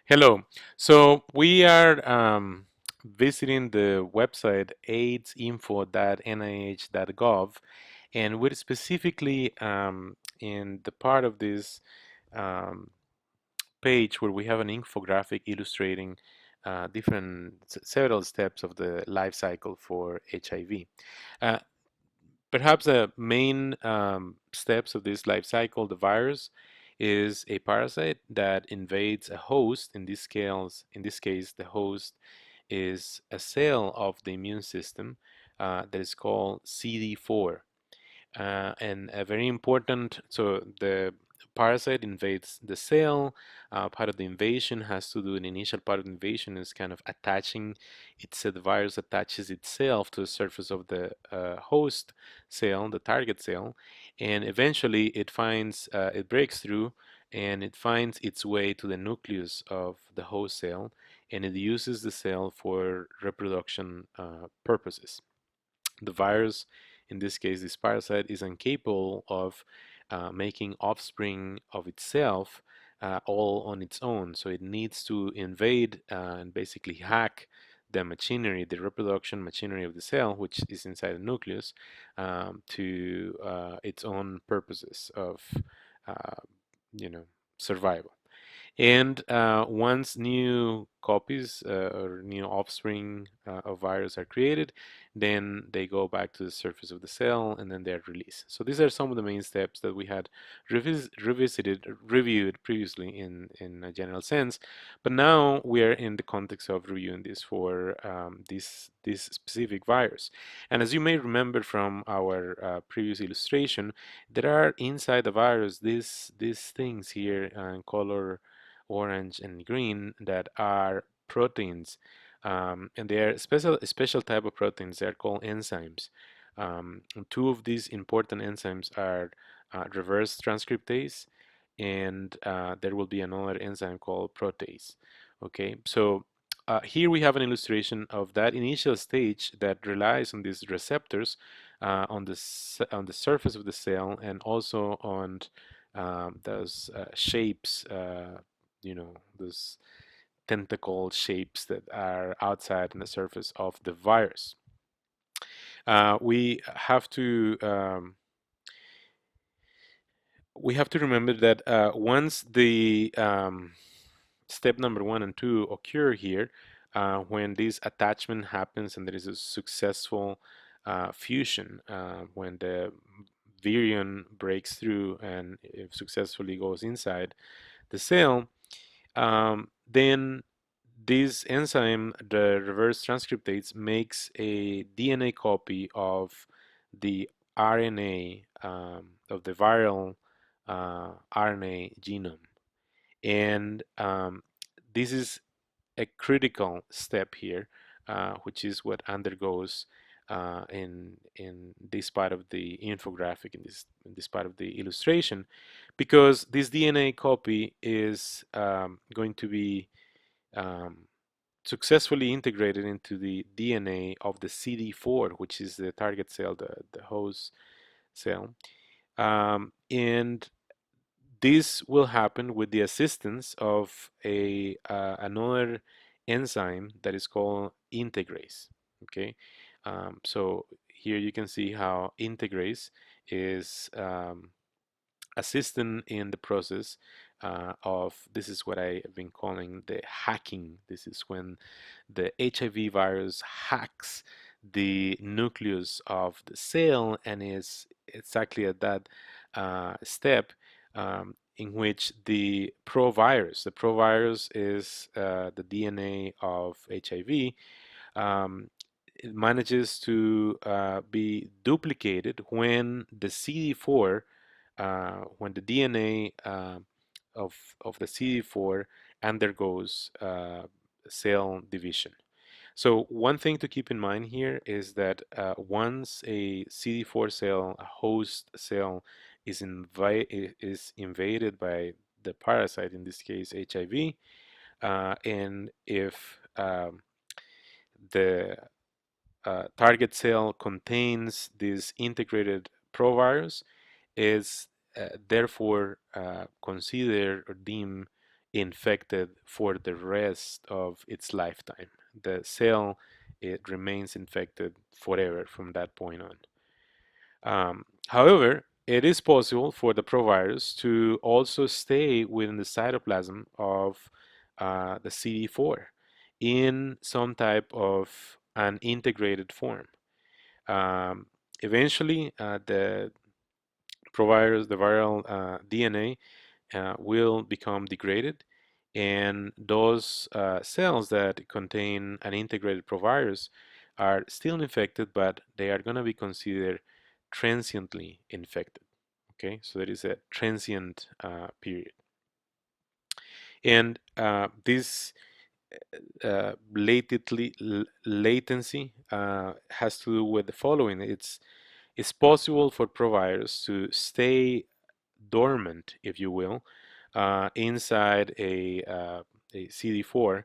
Hello. So we are visiting the website aidsinfo.nih.gov, and we're specifically in the part of this um, page where we have an infographic illustrating several steps of the life cycle for HIV. Uh, Perhaps the main steps of this life cycle, the virus, is a parasite that invades a host. In this case, the host is a cell of the immune system that is called CD4. And a very important, so the parasite invades the cell. Part of the invasion has to do, an initial part of the invasion is kind of attaching, the virus attaches itself to the surface of the host cell, the target cell, and eventually it breaks through and it finds its way to the nucleus of the host cell, and it uses the cell for reproduction purposes. The virus, in this case this parasite, is incapable of making offspring of itself all on its own. So it needs to invade and basically hack the machinery, the reproduction machinery of the cell, which is inside the nucleus, to its own purposes of, uh, you know, survival. And once new copies or new offspring of virus are created, then they go back to the surface of the cell and then they're released. So these are some of the main steps that we had reviewed previously in a general sense, but now we are in the context of reviewing this for this specific virus. And as you may remember from our previous illustration, there are inside the virus these things here in color orange and green that are proteins, and they are special type of proteins. They are called enzymes. Two of these important enzymes are reverse transcriptase, and there will be another enzyme called protease. Okay, so here we have an illustration of that initial stage that relies on these receptors on the surface of the cell, and also on those shapes, those tentacle shapes that are outside on the surface of the virus. We have to remember that once the step number 1 and 2 occur here, when this attachment happens and there is a successful fusion, when the virion breaks through and it successfully goes inside the cell, then this enzyme, the reverse transcriptase, makes a DNA copy of the RNA, of the viral RNA genome. And this is a critical step here, which is what undergoes in this part of the infographic, in this part of the illustration, because this DNA copy is going to be um, successfully integrated into the DNA of the CD4, which is the target cell, the host cell. And this will happen with the assistance of a another enzyme that is called integrase. Okay, so here you can see how integrase is assisting in the process of, this is what I have been calling the hacking. This is when the HIV virus hacks the nucleus of the cell, and is exactly at that step in which the provirus is the DNA of HIV. It manages to be duplicated when the CD4, when the DNA of the CD4 undergoes cell division. So one thing to keep in mind here is that once a CD4 cell, a host cell, is invaded by the parasite, in this case HIV, and if the target cell contains this integrated provirus, is therefore considered or deemed infected for the rest of its lifetime. The cell, it remains infected forever from that point on. However, it is possible for the provirus to also stay within the cytoplasm of the CD4 in some type of an integrated form. Um, Eventually, the viral DNA will become degraded, and those cells that contain an integrated provirus are still infected, but they are going to be considered transiently infected. Okay, so there is a transient period, and this latency has to do with the following. It's possible for providers to stay dormant, if you will, inside a CD4,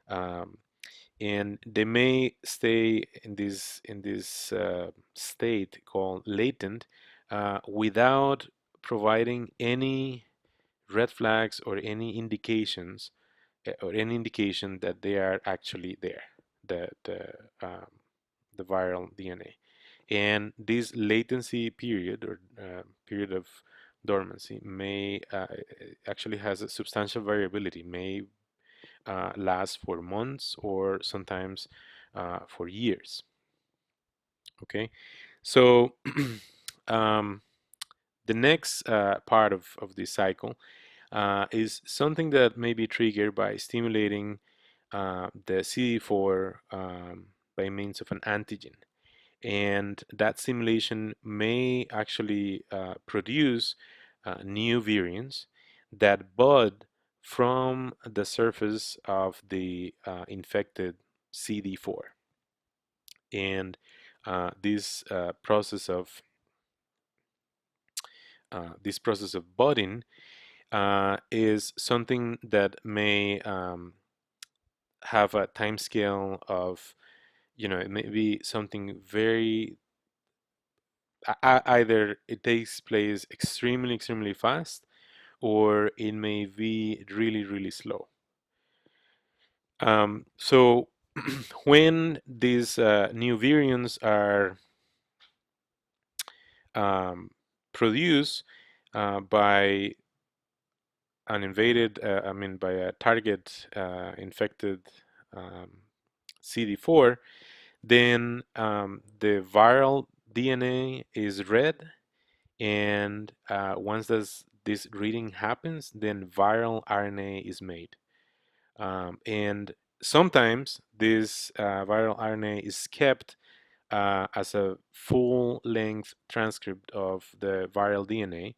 um, and they may stay in this state called latent without providing any red flags or any indications or any indication that they are actually there, the the um, the viral DNA. And this latency period or period of dormancy may actually has a substantial variability, may last for months or sometimes for years. Okay, so um, the next part of this cycle is something that may be triggered by stimulating the CD4 by means of an antigen. And that stimulation may actually produce new variants that bud from the surface of the infected CD4. And this process of budding is something that may have a time scale of, it may be something very, either it takes place extremely fast, or it may be really, really slow. So when these new variants are um, produced by an invaded, by a target infected um, CD4, then the viral DNA is read, and once this reading happens, then viral RNA is made. And sometimes this viral RNA is kept as a full-length transcript of the viral DNA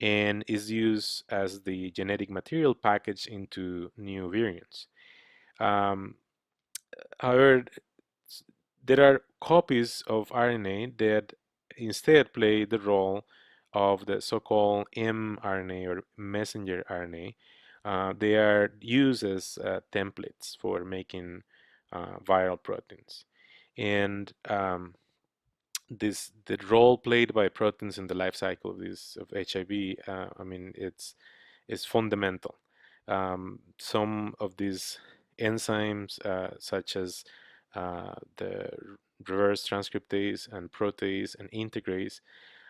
and is used as the genetic material packaged into new variants. Um, However, there are copies of RNA that instead play the role of the so-called mRNA or messenger RNA. They are used as templates for making viral proteins. And the role played by proteins in the life cycle of HIV, it's fundamental. Some of these enzymes, such as the reverse transcriptase and protease and integrase,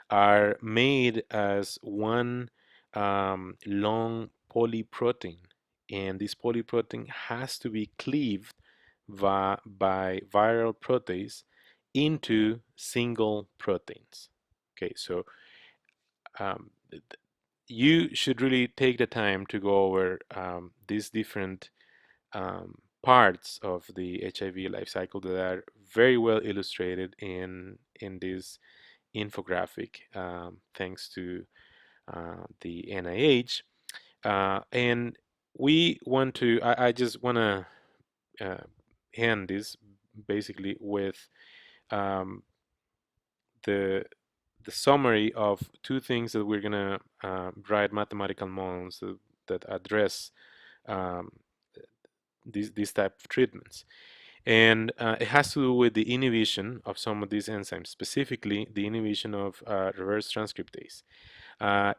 are made as one long polyprotein, and this polyprotein has to be cleaved by viral protease into single proteins. Okay, so um, you should really take the time to go over these different parts of the HIV life cycle that are very well illustrated in this infographic, thanks to the NIH. And we want to, I just want to end this basically with um, the the summary of two things that we're gonna write mathematical models that address um, these type of treatments. And it has to do with the inhibition of some of these enzymes, specifically the inhibition of reverse transcriptase.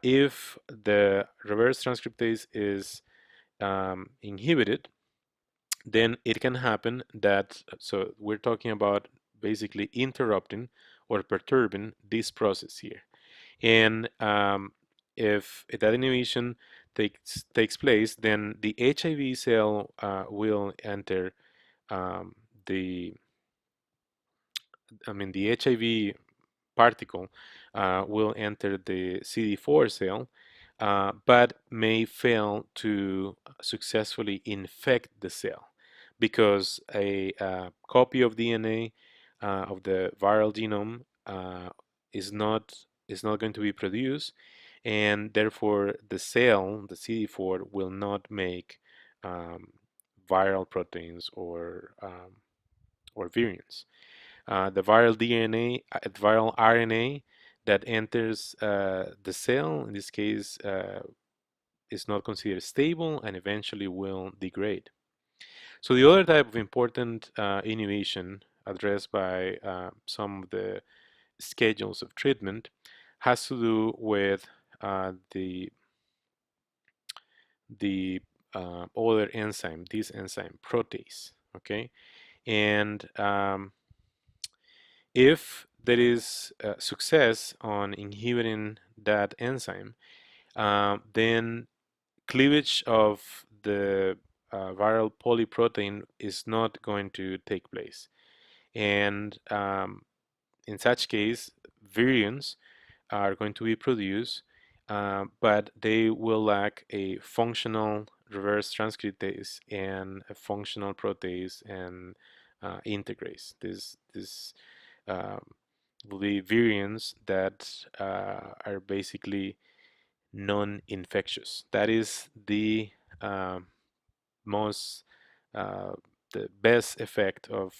If the reverse transcriptase is inhibited, then it can happen that, so we're talking about basically interrupting or perturbing this process here. And if that inhibition takes place, then the HIV cell will enter um, the, the HIV particle will enter the CD4 cell, but may fail to successfully infect the cell because a copy of DNA of the viral genome is not is not going to be produced, and therefore the cell, the CD4, will not make um, viral proteins or virions. The viral DNA, viral RNA that enters the cell, in this case, is not considered stable and eventually will degrade. So the other type of important innovation addressed by some of the schedules of treatment has to do with the other enzyme, this enzyme protease. Okay, and if there is success on inhibiting that enzyme, then cleavage of the viral polyprotein is not going to take place. And in such case, virions are going to be produced, but they will lack a functional reverse transcriptase and a functional protease and integrase. This um, will be virions that are basically non-infectious. That is um, most uh, the best effect of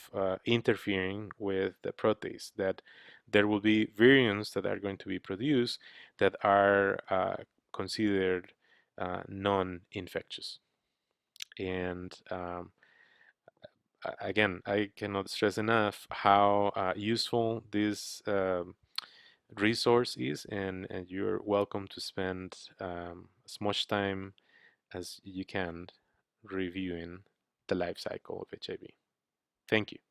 interfering with the protease, that there will be virions that are going to be produced that are considered non-infectious. And again, I cannot stress enough how useful this resource is, and you're welcome to spend as much time as you can reviewing the life cycle of HIV. Thank you.